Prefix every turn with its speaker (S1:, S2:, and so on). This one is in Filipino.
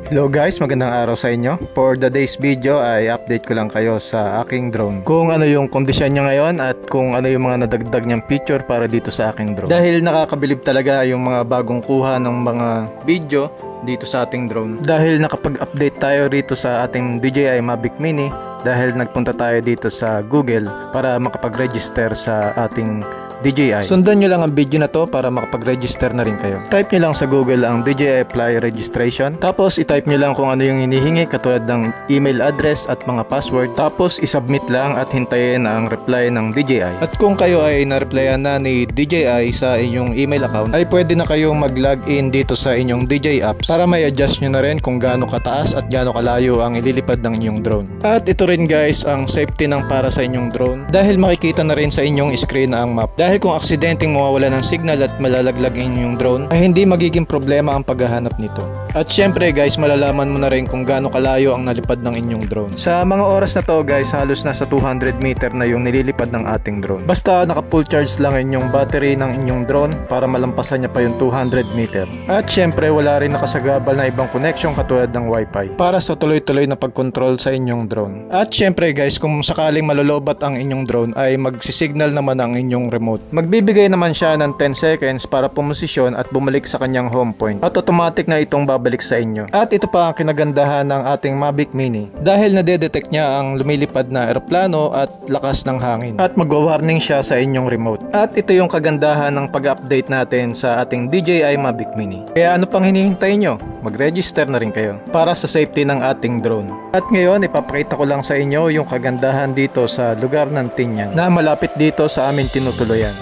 S1: Hello guys, magandang araw sa inyo. For the day's video ay update ko lang kayo sa aking drone. Kung ano yung kondisyon niya ngayon at kung ano yung mga nadagdag niyang feature para dito sa aking drone. Dahil nakakabilib talaga yung mga bagong kuha ng mga video dito sa ating drone. Dahil nakapag-update tayo rito sa ating DJI Mavic Mini. Dahil nagpunta tayo dito sa Google para makapag-register sa ating DJI. Sundan nyo lang ang video na to para makapag-register na rin kayo. Type nyo lang sa Google ang DJI Fly Registration. Tapos i-type nyo lang kung ano yung hinihingi katulad ng email address at mga password. Tapos i-submit lang at hintayin ang reply ng DJI. At kung kayo ay na-replyan na ni DJI sa inyong email account, ay pwede na kayong mag-login dito sa inyong DJI apps para may adjust nyo na rin kung gaano kataas at gaano kalayo ang ililipad ng inyong drone. At ito rin guys ang safety ng para sa inyong drone dahil makikita na rin sa inyong screen ang map. Dahil kung aksidenteng mawawala ng signal at malalaglag yung drone ay hindi magiging problema ang paghahanap nito. At syempre guys, malalaman mo na rin kung gaano kalayo ang nalipad ng inyong drone. Sa mga oras na to guys, halos nasa 200 meter na yung nililipad ng ating drone. Basta naka full charge lang inyong battery ng inyong drone para malampasan niya pa yung 200 meter. At syempre wala rin nakasagabal na ibang connection katulad ng wifi para sa tuloy-tuloy na pag-control sa inyong drone. At syempre guys, kung sakaling malolobat ang inyong drone ay magsisignal naman ang inyong remote. Magbibigay naman siya ng 10 seconds para pumosisyon at bumalik sa kanyang home point. At automatic na itong babalik sa inyo. At ito pa ang kinagandahan ng ating Mavic Mini dahil nadedetect niya ang lumilipad na eroplano at lakas ng hangin. At magwa-warning siya sa inyong remote. At ito yung kagandahan ng pag-update natin sa ating DJI Mavic Mini. Kaya ano pang hinihintay nyo? Mag-register na rin kayo para sa safety ng ating drone. At ngayon ipapakita ko lang sa inyo yung kagandahan dito sa lugar ng Tinian na malapit dito sa aming tinutuluyan.